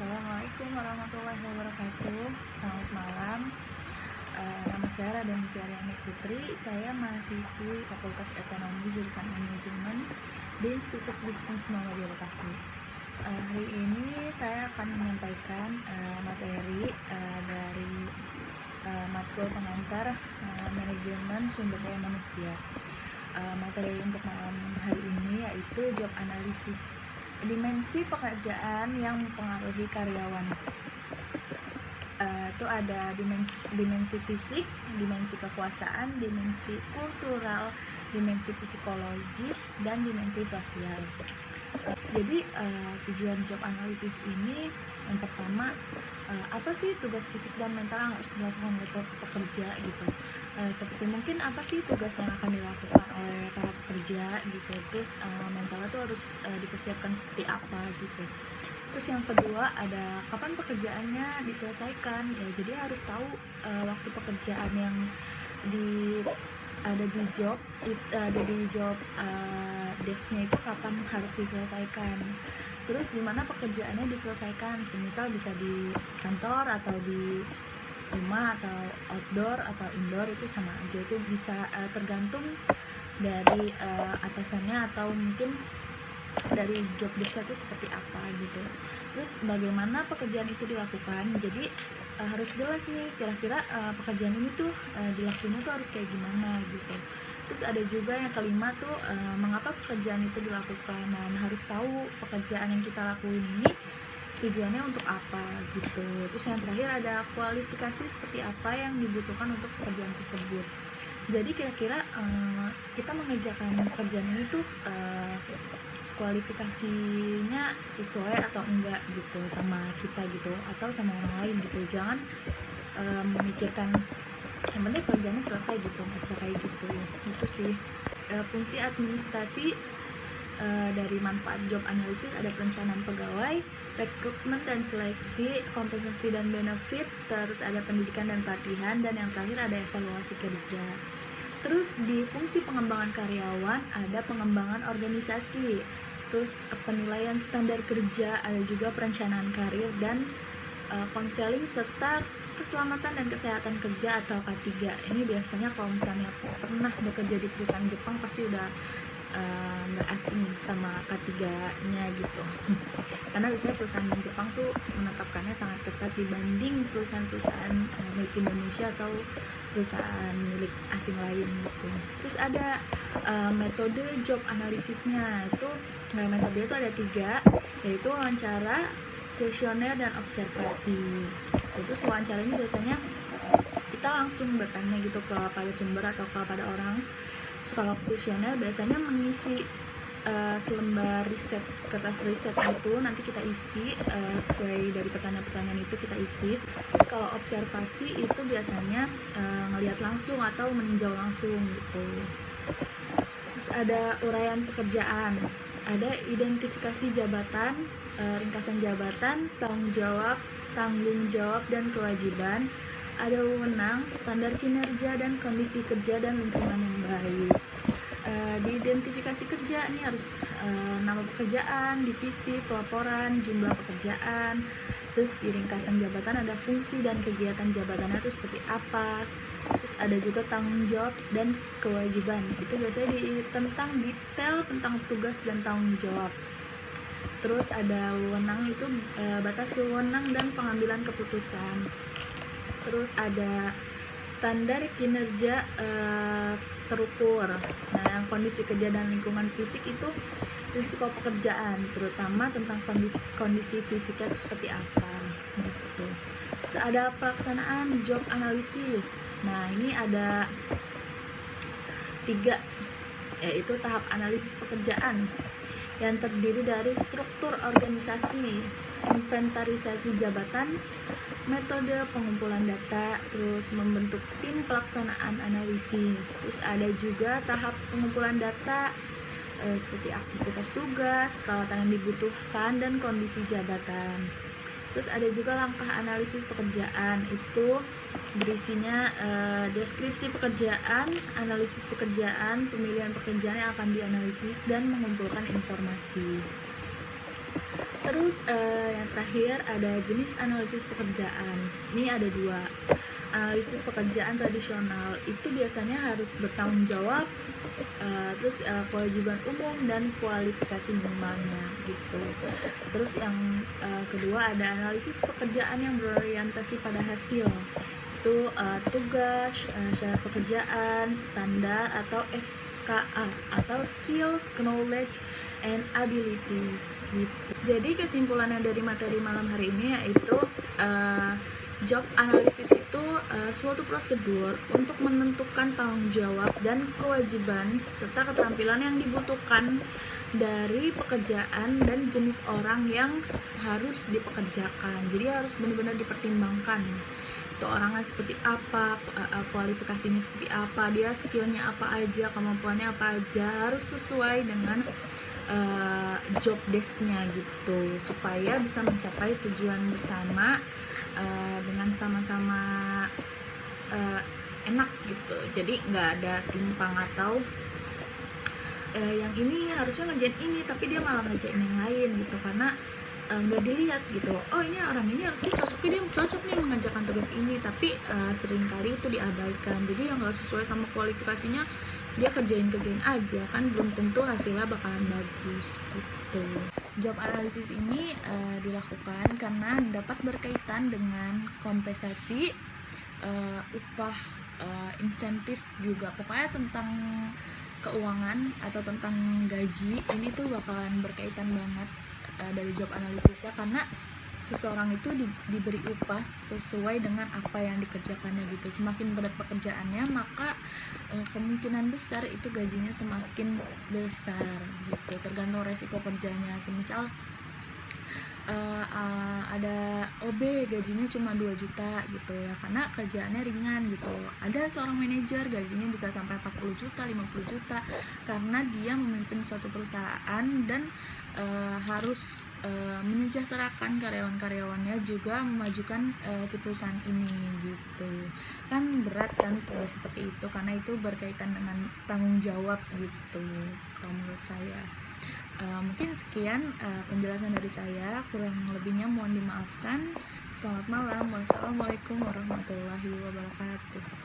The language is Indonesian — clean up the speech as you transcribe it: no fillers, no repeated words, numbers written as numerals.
Assalamualaikum warahmatullahi wabarakatuh. Selamat malam. Nama saya Raden Musyariani Putri. Saya mahasiswi Fakultas Ekonomi jurusan Manajemen di Institut Bisnis Muhammadiyah Bekasi. Hari ini saya akan menyampaikan materi dari matkul pengantar Manajemen Sumber Daya Manusia. Materi untuk malam hari ini yaitu job analysis, dimensi pekerjaan yang mempengaruhi karyawan. Itu ada dimensi fisik, dimensi kekuasaan, dimensi kultural, dimensi psikologis, dan dimensi sosial. Jadi tujuan job analysis ini yang pertama, apa sih tugas fisik dan mental yang harus dilakukan oleh pekerja gitu. Seperti mungkin apa sih tugas yang akan dilakukan oleh para pekerja gitu. Terus mentalnya tuh harus dipersiapkan seperti apa gitu. Terus yang kedua ada kapan pekerjaannya diselesaikan ya, jadi harus tahu waktu pekerjaan yang ada di job desk-nya itu kapan harus diselesaikan. Terus di mana pekerjaannya diselesaikan, semisal bisa di kantor atau di rumah atau outdoor atau indoor, itu sama aja, itu bisa tergantung dari atasannya atau mungkin dari job desk itu seperti apa gitu. Terus bagaimana pekerjaan itu dilakukan, jadi harus jelas nih kira-kira pekerjaan ini tuh dilakukannya tuh harus kayak gimana gitu. Terus ada juga yang kelima tuh mengapa pekerjaan itu dilakukan. Nah, harus tahu pekerjaan yang kita lakuin ini tujuannya untuk apa gitu. Terus yang terakhir ada kualifikasi seperti apa yang dibutuhkan untuk pekerjaan tersebut. Jadi kira-kira kita mengerjakan pekerjaan ini tuh kualifikasinya sesuai atau enggak gitu sama kita gitu atau sama orang lain gitu. Jangan memikirkan yang penting pekerjaannya selesai gitu, nggak bisa kayak gitu. Itu sih fungsi administrasi. Dari manfaat job analysis ada perencanaan pegawai, rekrutmen dan seleksi, kompensasi dan benefit, terus ada pendidikan dan pelatihan, dan yang terakhir ada evaluasi kerja. Terus di fungsi pengembangan karyawan ada pengembangan organisasi, terus penilaian standar kerja, ada juga perencanaan karir dan konseling serta keselamatan dan kesehatan kerja atau K3. Ini biasanya kalau misalnya pernah bekerja di perusahaan Jepang pasti udah nggak asing sama K3-nya gitu. Karena biasanya perusahaan Jepang tuh menetapkannya sangat ketat dibanding perusahaan-perusahaan milik Indonesia atau perusahaan milik asing lain gitu. Terus ada metode job analisisnya, itu metode itu ada 3, yaitu wawancara, kuesioner, dan observasi. Terus wawancara ini biasanya kita langsung bertanya gitu kepada sumber atau kepada orang. So, kalau kuesioner biasanya mengisi selembar riset, kertas riset itu nanti kita isi sesuai dari pertanyaan-pertanyaan itu kita isi. Terus kalau observasi itu biasanya ngelihat langsung atau meninjau langsung gitu. Terus ada uraian pekerjaan, ada identifikasi jabatan, ringkasan jabatan, tanggung jawab dan kewajiban, ada wewenang, standar kinerja dan kondisi kerja dan lingkungan yang baik. Di identifikasi kerja ini harus nama pekerjaan, divisi, pelaporan, jumlah pekerjaan. Terus di ringkasan jabatan ada fungsi dan kegiatan jabatannya itu seperti apa. Terus ada juga tanggung jawab dan kewajiban, itu biasanya tentang detail tentang tugas dan tanggung jawab. Terus ada wewenang, itu batas wewenang dan pengambilan keputusan. Terus ada standar kinerja terukur. Nah, yang kondisi kerja dan lingkungan fisik itu risiko pekerjaan, terutama tentang kondisi fisiknya itu seperti apa gitu. Terus ada pelaksanaan job analysis. Nah, ini ada 3, yaitu tahap analisis pekerjaan yang terdiri dari struktur organisasi, inventarisasi jabatan, metode pengumpulan data, terus membentuk tim pelaksanaan analisis. Terus ada juga tahap pengumpulan data seperti aktivitas tugas, peralatan yang dibutuhkan, dan kondisi jabatan. Terus ada juga langkah analisis pekerjaan, itu berisinya deskripsi pekerjaan, analisis pekerjaan, pemilihan pekerjaan yang akan dianalisis, dan mengumpulkan informasi. Terus yang terakhir ada jenis analisis pekerjaan. Ini ada dua. Analisis pekerjaan tradisional itu biasanya harus bertanggung jawab, terus kewajiban umum dan kualifikasi minimalnya gitu. Terus yang kedua ada analisis pekerjaan yang berorientasi pada hasil. Itu tugas, syarat pekerjaan, standar atau SKA atau skills, knowledge, and abilities gitu. Jadi kesimpulannya dari materi malam hari ini yaitu job analysis itu suatu prosedur untuk menentukan tanggung jawab dan kewajiban serta keterampilan yang dibutuhkan dari pekerjaan dan jenis orang yang harus dipekerjakan. Jadi harus benar-benar dipertimbangkan itu orangnya seperti apa, kualifikasinya seperti apa, dia skillnya apa aja, kemampuannya apa aja, harus sesuai dengan job desk-nya gitu, supaya bisa mencapai tujuan bersama dengan sama-sama enak gitu. Jadi nggak ada timpang atau yang ini harusnya ngerjain ini tapi dia malah ngerjain yang lain gitu, karena nggak dilihat gitu, oh ini orang ini harusnya dia cocok nih mengerjakan tugas ini, tapi seringkali itu diabaikan. Jadi yang nggak sesuai sama kualifikasinya dia kerjain aja, kan belum tentu hasilnya bakalan bagus gitu. Job analisis ini dilakukan karena dapat berkaitan dengan kompensasi, upah, insentif juga, pokoknya tentang keuangan atau tentang gaji. Ini tuh bakalan berkaitan banget dari job analisisnya, karena seseorang itu diberi upah sesuai dengan apa yang dikerjakannya gitu. Semakin berat pekerjaannya, maka kemungkinan besar itu gajinya semakin besar gitu, tergantung resiko kerjanya. Semisal ada OB gajinya cuma 2 juta gitu ya, karena kerjaannya ringan gitu. Ada seorang manajer gajinya bisa sampai 40 juta, 50 juta, karena dia memimpin suatu perusahaan dan harus menyejahterakan karyawan-karyawannya, juga memajukan si perusahaan ini gitu. Kan berat kan tugas seperti itu, karena itu berkaitan dengan tanggung jawab gitu kalau menurut saya. Mungkin sekian penjelasan dari saya, kurang lebihnya mohon dimaafkan. Selamat malam. Wassalamualaikum warahmatullahi wabarakatuh.